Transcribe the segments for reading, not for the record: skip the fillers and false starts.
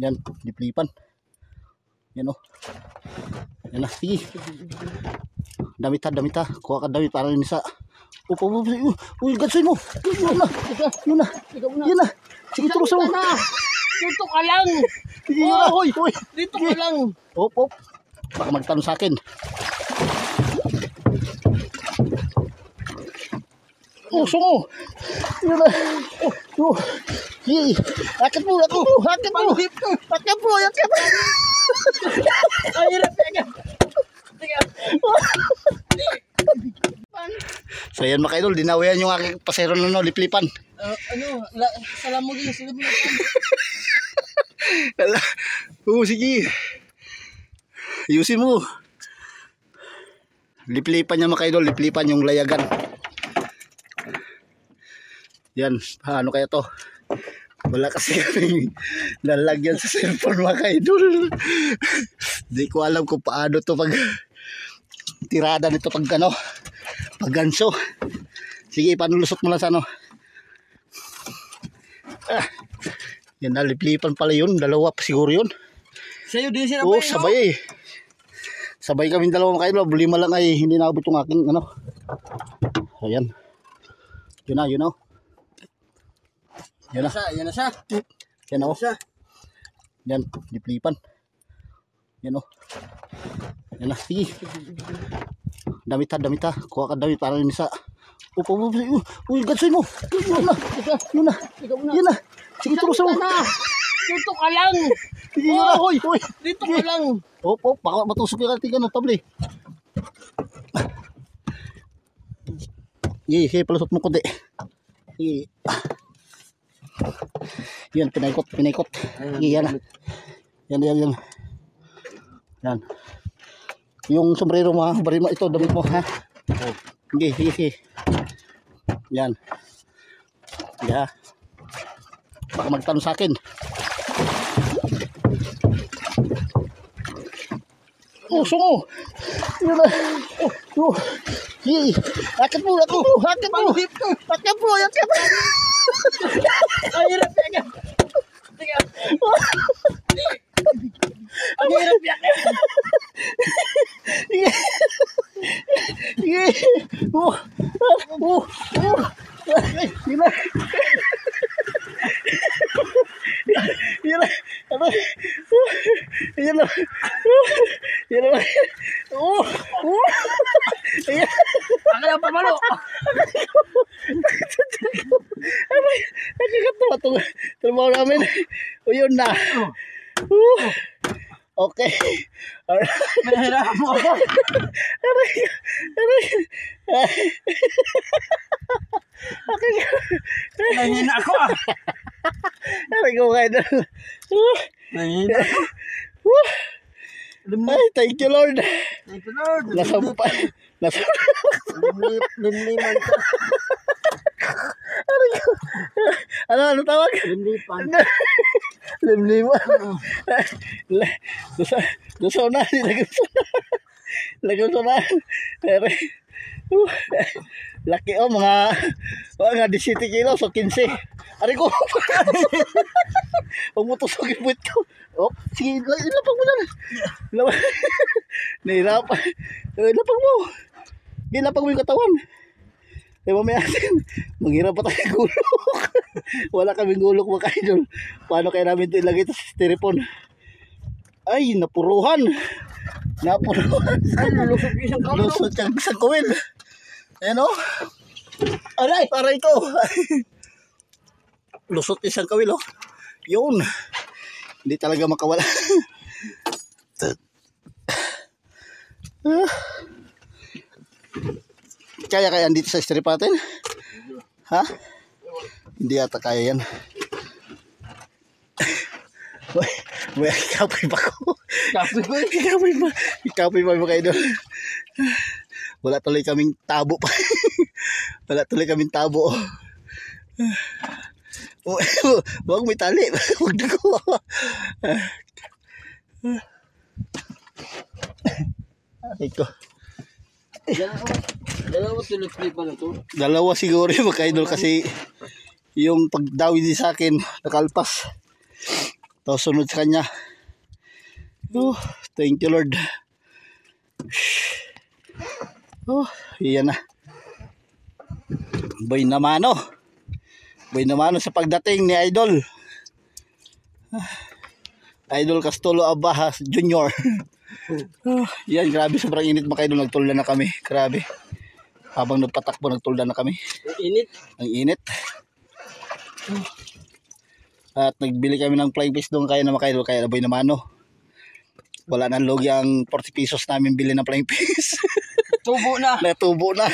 Yan, liplipan. Yan o. Yan na, sige. Damit ha. Kuha ka damit para rin sa... Upo. Uy, gansoy mo. Yun na. Sige, turusan mo. Dito ka lang. Sige, yun na. Uy. Dito ka lang. Op. Baka magtanong sa akin. Sungo. Yun na. Sige. Akit mo. Ay, hirap yan. So yan mga idol, dinawian yung aking pasero na liplipan. Salam mo din. Sige. Ayusin mo. Liplipan niya mga idol, liplipan yung layagan. Yan, ano kaya to? Wala kasi kaming lalagyan sa cellphone mga idol. Di ko alam kung paano to pag tirada nito pag ganso. Sige, panulusot mo lang sa yan na, liplipan pala yun. Dalawa pa siguro yun. Sa'yo din sila pa sabay sabay kaming dalawa mga idol. Lima lang ay hindi nakabot yung aking ayan. Yun na. Yan na siya. Yan, liplipan. Yan o. Yan na, sige. Damit ha. Kuha ka damit para rin sa... Upo. Uy, gansoy mo. Yun na. Sige, turusan mo. Dito ka lang. Sige, yun na. Uy. Dito ka lang. Op. Baka matusok yung ating tabli. Sige, palusot mo kundi. Sige. Yan, pinaikot. Yan. Yung sombrero mo ha, bari mo ito, damit mo ha. Sige. Yan. Yeah. Baka magtanong sa akin. Sungo. Yun na. Sige. Akit mo. Ay, hirap yan. Ang hirap yan. Ang hirap pamalo. Nakakatawa itong trabaho namin. O yun na. Okay. Nahirap mo ako. Nahihina ako ah. Aray ko kayo na. Nahihina ako. Ay, thank you Lord. Thank you Lord. Nasampa. Limliman ka. Ano tawag? Limlipan. Limliman. Lusaw na. Lagam sa na. Laki mga 17 kilos o 15. Aray ko. Huwag mo tusok yung buwit ko. Sige, ilapag mo na. Nahirapan. Ilapag mo. Ilapag mo yung katawan. Mamaya maghirap pa tayo gulok. Wala kaming gulok mga idol. Paano kaya namin ito ilagay sa styrofoam? Ay, napuruhan. Ay, lulusot yung isang kawin. Lusot yung isang kawin. Ayan o. Aray ko. Lusot isang kawin o. Yun. Hindi talaga makawala. Kaya dito sa strip natin? Ha? Hindi ata kaya yan. May kapoy pa ko. Kapoy pa mga idol. Wala tuloy kaming tabo pa. Huwag may tali. Huwag na ko. Ay ko. Dalawa tulip-tulip na to? Dalawa siguro yung mga idol kasi yung pagdawi din sa akin nakalpas. Tapos sunod sa kanya. Oh, thank you Lord. Oh, iyan na. Boy naman oh. Boy naman sa pagdating ni Idol. Idol Castulo Abahas Jr. Yan, grabe, sobrang init mga Idol. Nagtulda na kami, grabe. Habang nagpatakbo, nagtulda na kami. Ang init. Ang init. At nagbili kami ng flying fish doon kaya na mga Idol. Kaya boy naman oh. Wala nang logi ang 40 pesos namin bili ng flying fish. Tubo na. Natubo na.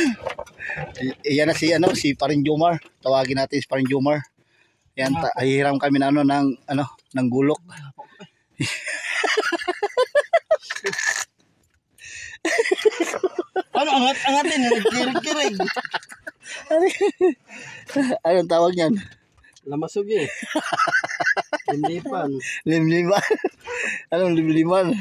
Iyan na si ano, si Parin Jomar. Tawagin natin si Parin Jomar. Yan, hiram kami na ng gulok. Ano angatin nagkirig-kirig. Anong tawag niyan? Lamasog eh. Limlipan. Limliman. Anong limliman?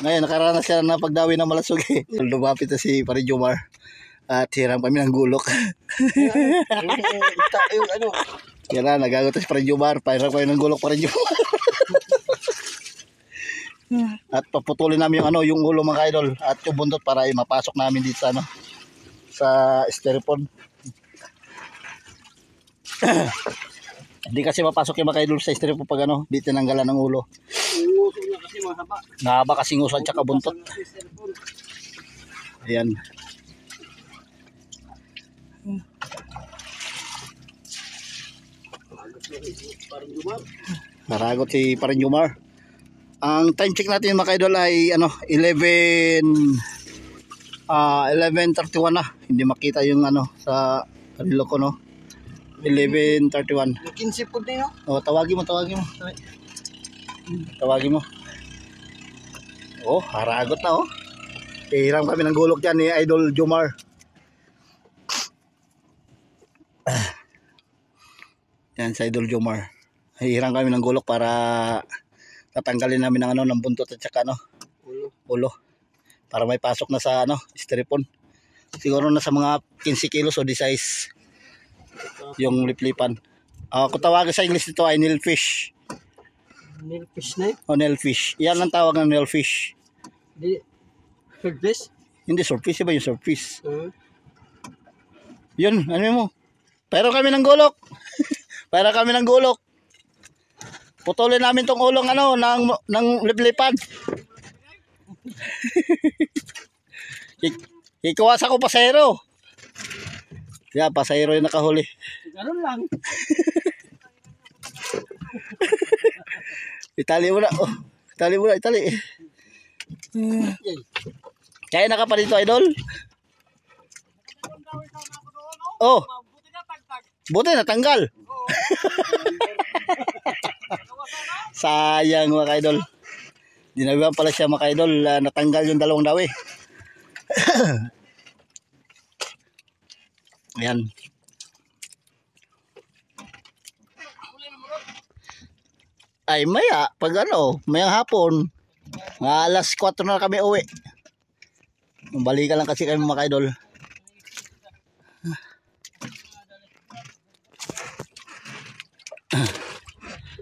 Ngayon nakaranas siya na pagdawi ng malasog eh. Lumapit na si Parin Jomar. At hiram kami ng gulok. Yung ano. Yan na, nagagot si Parin Jomar. Hiram kami ng gulok Parin Jomar. At paputulin namin yung ulo mga Idol at yung buntot para mapasok namin dito sa sa styrofoam. Hindi kasi mapasok yung mga Idol sa styrofoam pag di tinanggalan ng ulo. Ngusog na kasi mahaba. Mahaba kasi nguso at saka buntot. Ayan. Naragot si Parin Jomar. Ang time check natin mga Idol ay 11:31 na. Hindi makita yung sa relo ko 11:31. 15 po din no. Oh, tawagin mo. Tawagin mo. Oh, haragot na oh. Hiram kami ng gulok diyan ni Idol Jomar. Yan sa Idol Jomar. Hiram kami ng gulok para tatanggalin namin ng buntot at saka ulo para may pasok na sa styrofoam. Siguro na sa mga 15 kilos o 16 yung liplipan. Kung tawagin sa English nito ay nailfish. Nailfish na eh. O nailfish. Yan ang tawag ng nailfish. Di Swordfish? Hindi swordfish, iba yung swordfish. Yun, mo? Pero kami ng gulok. Pero kami ng gulok. Putulin namin tong ulong ng liplipan. Ikawas ako pasahero. Yeah, pasahero yung nakahuli. Ganun lang. Itali mo na. Oh, itali. Kaya na ka pa dito, Idol? Oh. Buti natanggal. Sayang mga Idol. Dinawian pala siya mga Idol. Natanggal yung dalawang dawi. Ayan. Ay maya, pag mayang hapon, alas 4 na kami uwi. Balikan lang kasi kami mga Idol.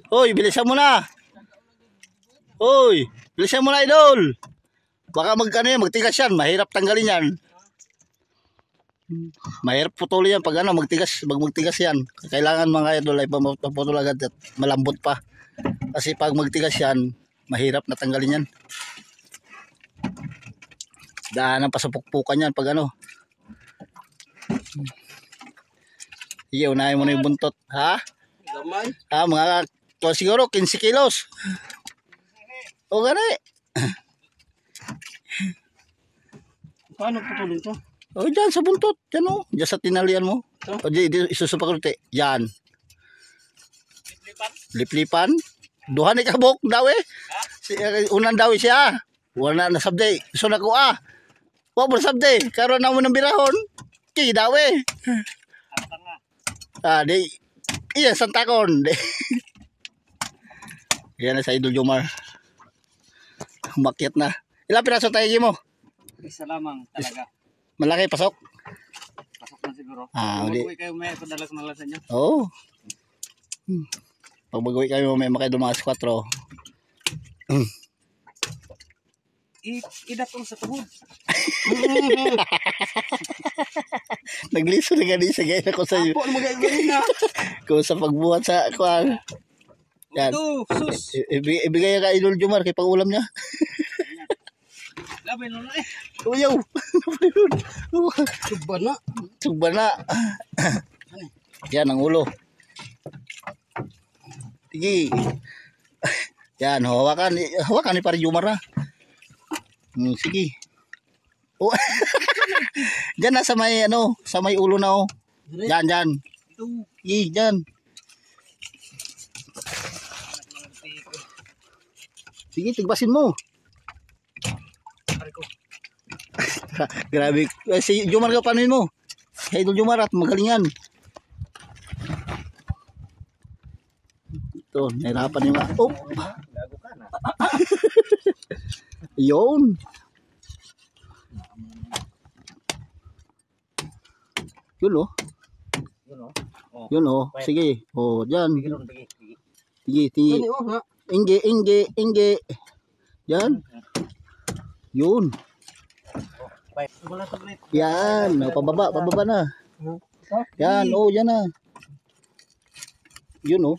Hoy, bilisan mo na. Hoy, bilisan mo na Idol. Baka magtigas yan, mahirap tanggalin yan. Mahirap putulin yan pag magtigas yan. Kailangan mga Idol ay pamutol agad at malambot pa. Kasi pag magtigas yan, mahirap na tanggalin yan. Daanan pa sa pukpukan yan pag Sige, unahin mo na yung buntot. Ha? Gamay? Mga siguro 15 kilos. O gani. Paano putulin to? O dyan sa buntot. Yan o. Dyan sa tinalian mo. O dyan, isusupakurte. Yan. Liplipan. Duhan ni kabok daw eh. Unang daw siya. Wala na sabday. Gusto na ko Wala mo sabday. Karoon na mo ng birahon. Kaya daw eh. Di. Iya, santakon. Yan na sa Idol Jomar. Umakyat na. Ilang piraso tayo mo? Isa lamang talaga. Malaki pasok? Pasok na siguro. Uli. Huwag kayo may padalas na lasan nyo. Oo. Pag mag-uwi kami may makaidol mga 4. Idatong sa tuhod. Nagliso na gani sa gaya ko sa Apo, ano magagawin na? kung sa pagbuhat sa kuan. Yan. Ito, sus. Ibigay ka Idol Jomar kay pag-ulam niya. Labay na eh. Uyaw. Suba na. Sugba na. Yan ang ulo. Sige. Yan, hawakan ni pare Jomar na. Sige. Oh. Diyan na sa may sa may ulo na oh. Diyan. Ito. Sige, diyan. Sige, tigbasin mo. Grabe. Si Jomar ka panuin mo. Hey, Idol Jomar at magaling yan. Ito, nahirapan yung oh. Gago ka na. Yun. Yun oh. Yun o. Yun oh. Sige. Oh, diyan. Sige. Sige. Yan o. Inge. Yan. Yun. Wala sa ulit. Yan. Oh, pababa na. Yan. Oh, yan na. Yun oh.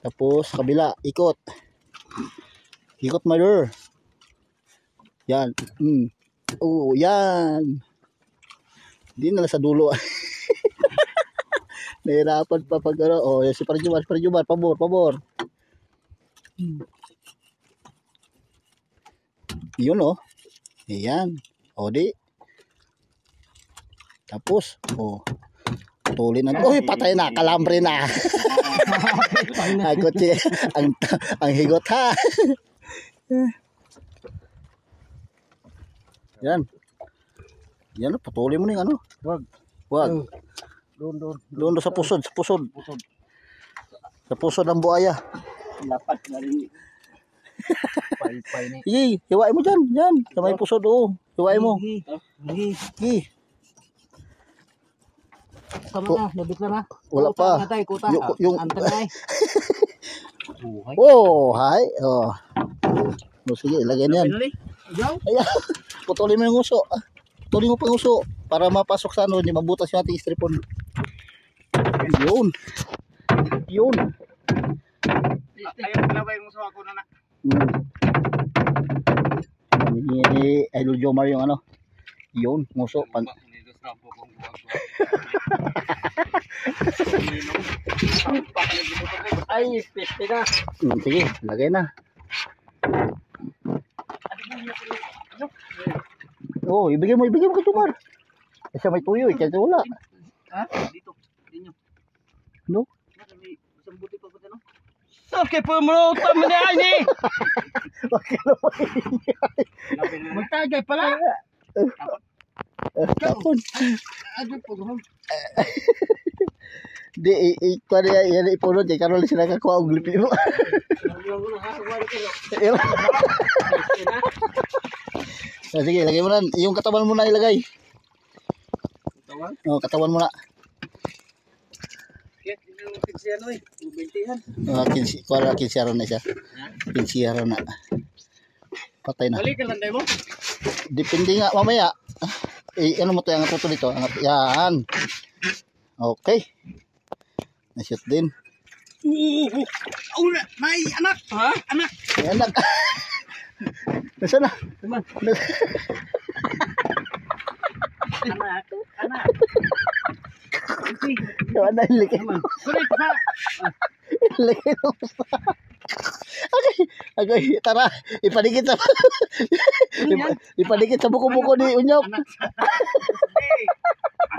Tapos kabila, ikot. Ikot mother. Yan. Oh, yan. Hindi na sa dulo. Nahirapan pa pag oh, si Parjumar, pabor. Yun oh. Ayan. O di. Tapos, oh. Tuloy na. Uy, patay na. Kalambre na. Ako ang higot ha. Yan. Yan, patuloy mo na yung Wag. Doon sa pusod. Sa pusod ng buhaya. Lapat na rin. Pay na. Sige, hiwain mo dyan. Yan, sa may pusod oh. Hiwain mo. Sige. Tama na, nabit na na. Wala pa. Kuta. Yung Antay. oh, hi. Oh. No, sige, ilagay na yan. Ayan. Putulin mo yung uso. Putulin mo pang uso para mapasok sa hindi mabutas yung ating stripon. Yun. Ayaw palabay yung uso ako na na. Ni Idol Jomar yung yun, nguso. Ay, peste na. Sige, lagay na. Oh, ibigay mo kay Jomar. Kasi may tuyo eh, kasi wala. Ha? Dito. Dinyo. No? Isang buti pa ba no? Okay po mo, tama na ni. Okay naman. Magtagay pala. Tapon. Ano po gum? Di, ikuha na yan ipulot eh. Karoon sila kakuha ang glipi mo. Sige, lagay mo na. Yung katawan mo na ilagay. Katawan? Oo, katawan mo na. Kaya yung pigsiyano eh. Ubintihan. Kuha na, kinsiyaro na siya. Kinsiyaro na. Patay na. Balik ka lang mo? Depende nga, mamaya. Ano mo ito, angat mo ito dito. Angat, yan. Okay. Na-shoot din. May anak. Ha? Anak. May anak. Nasaan na? Anak. Anak. Yung anak, ilikay. Kulit pa. Ilikay mo pa. Okay, tara. Ipanikit sa... Ipanikit sa buko-buko ni Unyok.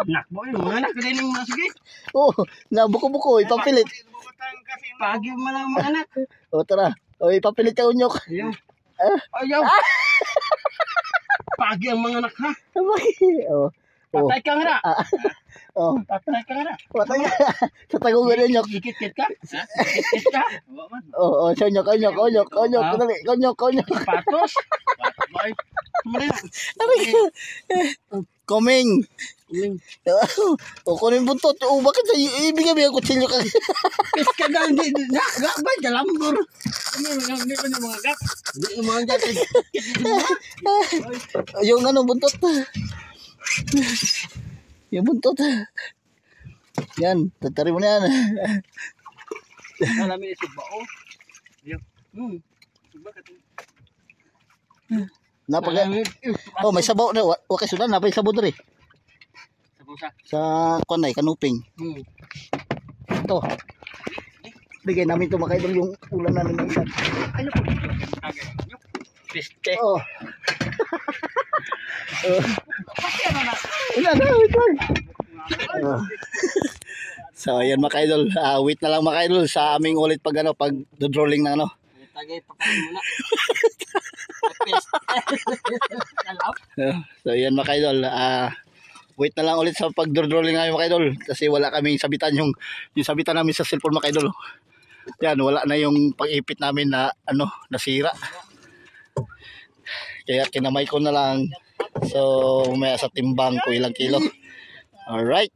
Anak mo yun. Mga anak ka din yung mga sige. Oo, na buko-buko. Ipapilit. Pagi mo lang mga anak. O, tara. O, ipapilit ka Unyok. Ayaw. Ayaw. Pagi ang mga anak ha. O. Patay ka nga na. O. Patay ka nga na. Patay ka. Sa tagungan ni Unyok. Ikit-kit ka? Ikit ka? Oo, sa Unyok. Dali, Unyok. Patos? Mali na. Coming. O kunin buntot. O bakit sa ibigay mo yung kutsilyo ka? Pis ka na, hindi na, gabay, kalambor. Hindi ko na mga gap. Hindi yung mga gap. Yung ano, buntot. Yung buntot. Yan, tatari mo na yan. Alam mo yung suba, oh. Suba ka ito. Oh, may sabaw na. Okay, sudan. Napay sabaw na rin. Sabusa. Sa kanay, kanuping. Ito. Bigay namin ito mga idol yung ulam namin ng isa. Ano po? Piste. Oh. Pati ano na? Wala na, wait lang. So, ayan mga idol. Wait na lang mga idol sa aming ulit pag ano, pag drawing na ano. Tagay pa kayo muna. Piste. Kalap. So, ayan mga idol. Wait na lang ulit sa pag drawing namin mga idol. Kasi wala kaming sabitan yung sabitan namin sa cellphone mga idol. Yan, wala na yung pag-ipit namin na ano, nasira. Kaya kinamay ko na lang. So, umaya sa timbang ko ilang kilo. Alright.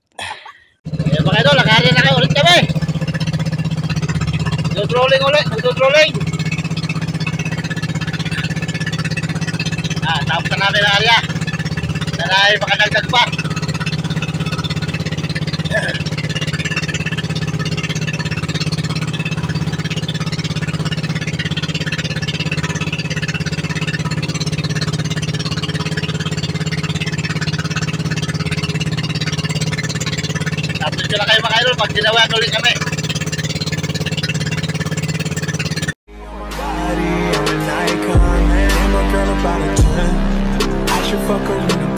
Ayan mga idol, nakari na kayo ulit kami. Nagdodrawing ulit, nagdodrawing. Tapos na namin ang area. Nanay, makadagdag pa. Tapos na kayo mga idol, pag ginawa ulit kami. Body, I'm an icon, man. I'm a girl about a 10. I should fuck her in the